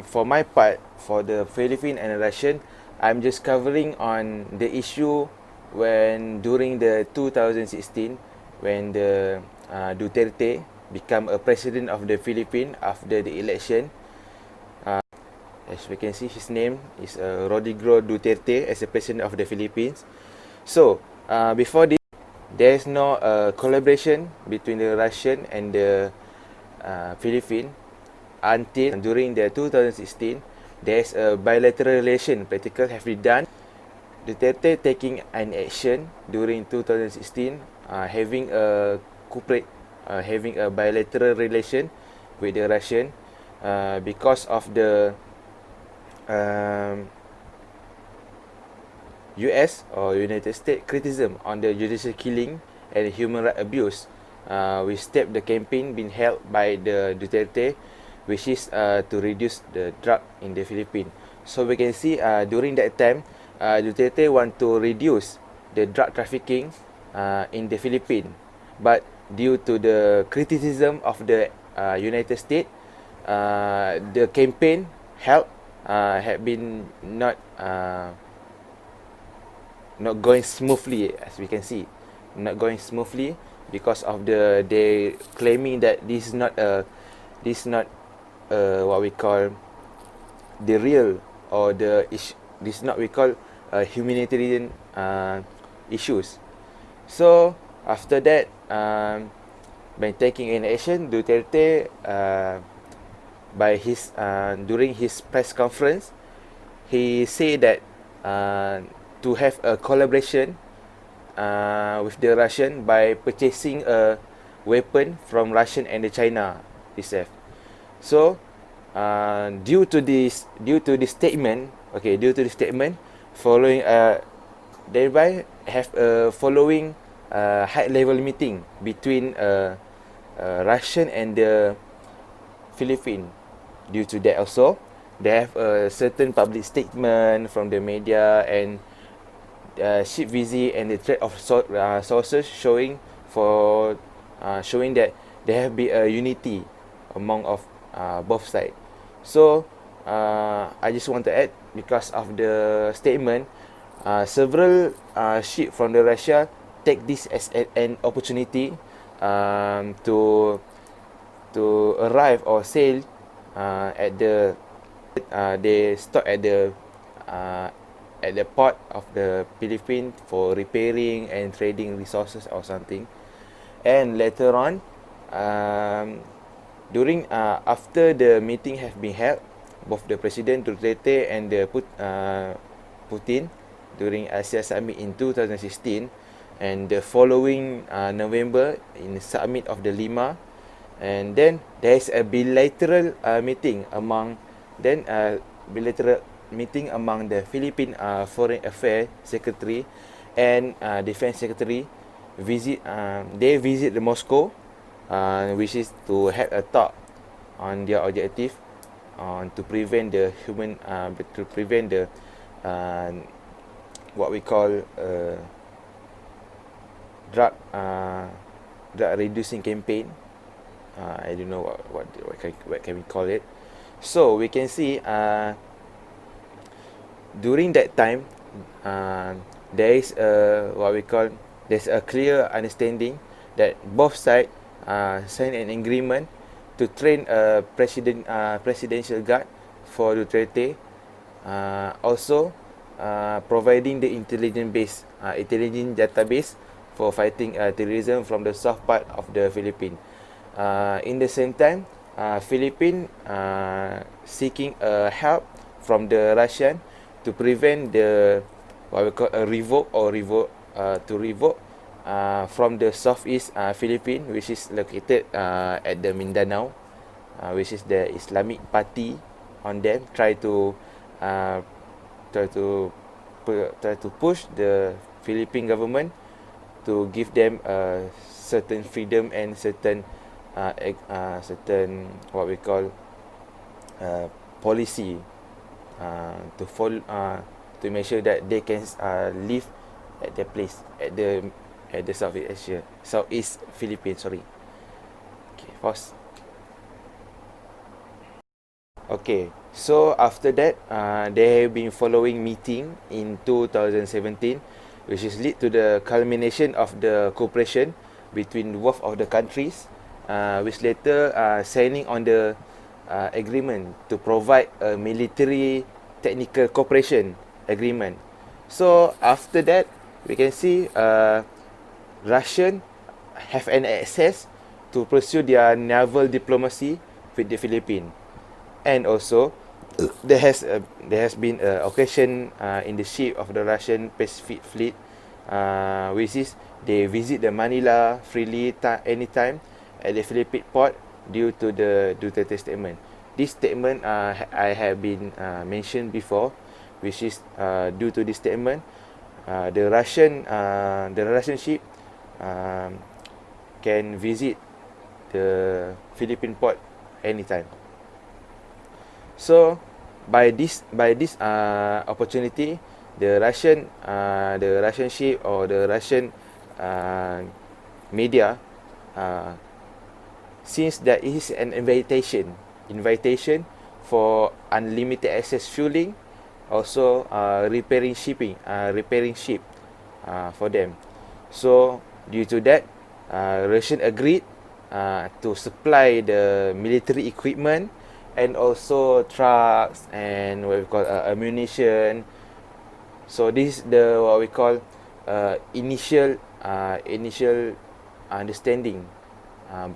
for my part, for the Philippines and the Russian, I'm just covering on the issue when during the 2016, when the Duterte become a president of the Philippines after the election. As we can see, his name is Rodrigo Duterte as the president of the Philippines. So before this, there is no collaboration between the Russian and the Philippines until during the 2016. There's a bilateral relation practical have been done. Duterte taking an action during 2016, having a having a bilateral relation with the Russian because of the US or United States criticism on the judicial killing and human rights abuse. We stepped the campaign being held by the Duterte, which is to reduce the drug in the Philippines. So we can see during that time, Duterte want to reduce the drug trafficking in the Philippines, but due to the criticism of the United States, the campaign held had been not going smoothly, as we can see, not going smoothly because of they claiming that this is not what we call the real or this is not we call humanitarian issues. So after that, by taking an action, Duterte by his during his press conference, he said that to have a collaboration with the Russian by purchasing a weapon from Russian and the China itself. So due to this statement, following thereby have a following high level meeting between Russian and the Philippines. Due to that also, they have a certain public statement from the media and ship visit and the threat of sources showing that there have been a unity among of both sides. So I just want to add, because of the statement, several ship from the Russia take this as an opportunity to arrive or sail at the they stop at the port of the Philippines for repairing and trading resources or something. And later on, during after the meeting have been held, both the President Duterte and the Putin during ASEAN Summit in 2016, and the following November in the Summit of the Lima, and then there is a bilateral meeting among the Philippine Foreign Affairs Secretary and Defense Secretary they visit the Moscow, which is to have a talk on their objective to prevent the what we call drug reducing campaign I don't know what can we call it. So we can see during that time, there is there's a clear understanding that both sides signed an agreement to train a presidential guard for Duterte, also providing the intelligence database for fighting terrorism from the south part of the Philippines. In the same time, Philippines seeking help from the Russian to prevent the what we call a revoke from the southeast Philippines, which is located at the Mindanao, which is the Islamic Party on them, try to push the Philippine government to give them a certain freedom and certain what we call policy to follow to make sure that they can live at their place at the Southeast Philippines. Sorry. Okay, pause. Okay, so after that, they have been following meeting in 2017, which is lead to the culmination of the cooperation between both of the countries, which later signing on the agreement to provide a military technical cooperation agreement. So after that, we can see Russian have an access to pursue their naval diplomacy with the Philippines. And also, there has been an occasion in the ship of the Russian Pacific Fleet, which is they visit the Manila freely anytime at the Philippine port due to the Duterte statement. This statement I have been mentioned before, which is due to this statement, the Russian ship can visit the Philippine port anytime. So by this opportunity, the Russian ship or the Russian media, since there is an invitation for unlimited access fueling, also repairing ship for them. So due to that, Russian agreed to supply the military equipment and also trucks and what we call ammunition. So this is the what we call initial understanding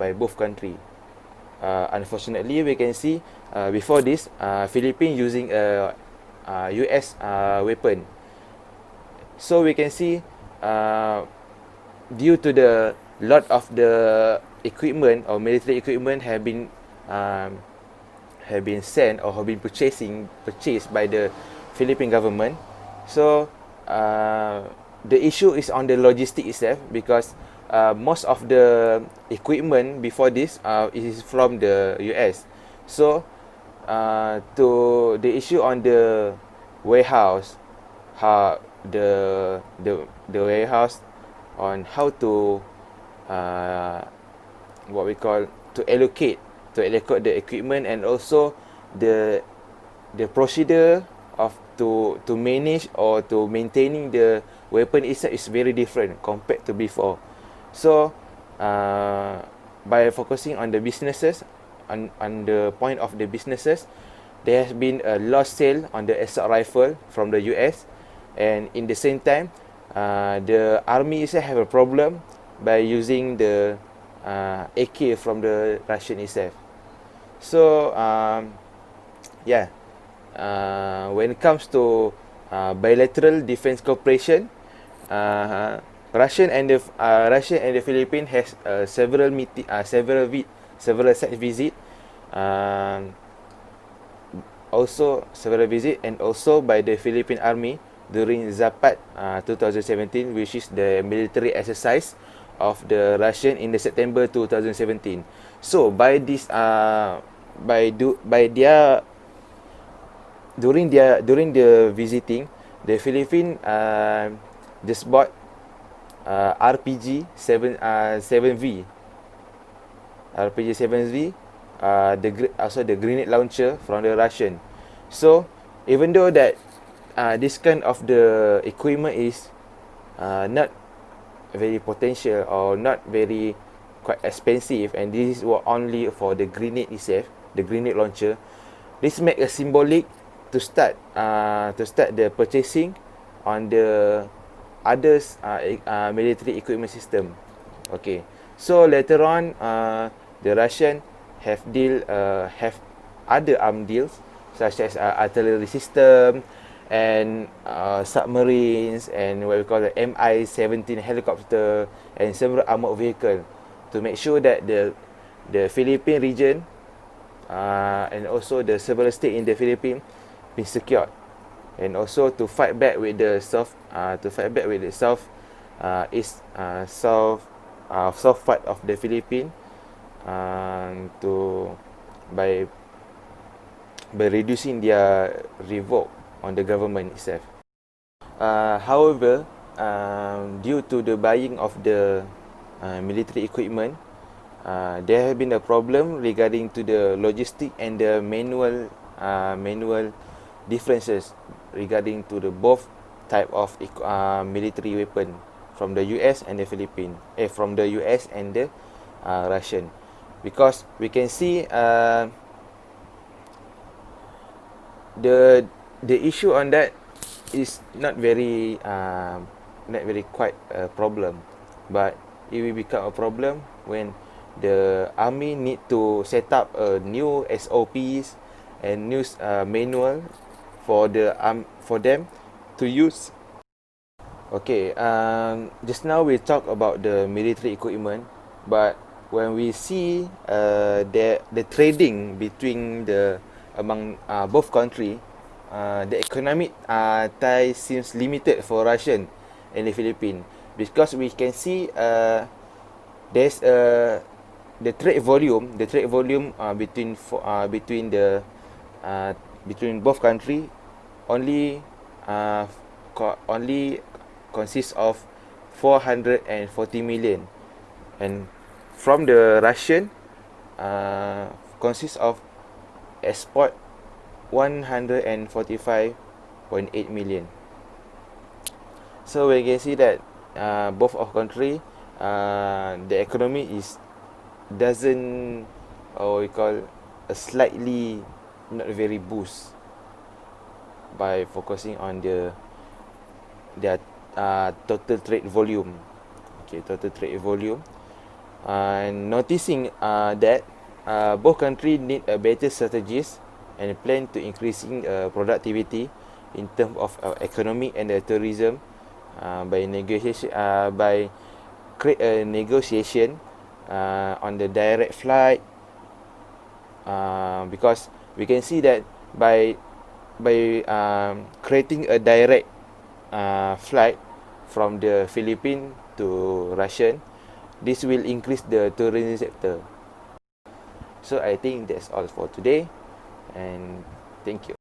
by both country. Unfortunately, we can see before this, Philippines using a US weapon. So we can see due to the lot of the equipment or military equipment have been sent or have been purchased by the Philippine government. So the issue is on the logistic itself, because most of the equipment before this is from the US. So to the issue on the warehouse, the warehouse on how to what we call to allocate the equipment, and also the procedure of to manage or to maintaining the weapon itself is very different compared to before. So by focusing on the businesses, on the point of the businesses, there has been a lost sale on the assault rifle from the US, and in the same time the army itself have a problem by using the AK from the Russian itself. So when it comes to bilateral defense cooperation, Russia and the Philippines has several site visit, also several visit, and also by the Philippine Army during Zapat 2017, which is the military exercise of the Russian in the September 2017. So by this during the visiting, the Philippines just bought RPG 7V RPG-7Z, also the grenade launcher from the Russian. So even though that this kind of the equipment is not very potential or not very quite expensive, and this is what only for the grenade itself, the grenade launcher, this make a symbolic to start the purchasing on the others military equipment system. Okay, so later on the Russian have other arm deals such as artillery system and submarines and what we call the Mi-17 helicopter and several armored vehicle to make sure that the Philippine region and also the several state in the Philippines been secured, and also to fight back with the south part of the Philippines to by reducing their revolt on the government itself. However, due to the buying of the military equipment, there have been a problem regarding to the logistic and the manual differences regarding to the both type of military weapon from the US and the from the US and the Russian, because we can see the issue on that is not very quite a problem, but it will become a problem when the army need to set up a new SOPs and new manual for them to use. Okay, just now we talk about the military equipment, but when we see the trading between among both country, the economic ties seems limited for Russian and the Philippines, because we can see there's the trade volume between both country only consists of 440 million, and from the Russian consists of export 145.8 million. So we can see that both of country the economy doesn't, or we call a slightly not very boost by focusing on their total trade volume. Okay, total trade volume, and noticing that both countries need a better strategies and plan to increasing productivity in terms of economic and tourism by create a negotiation on the direct flight, because we can see that by creating a direct flight from the Philippines to Russian, this will increase the tourism sector. So I think that's all for today, and thank you.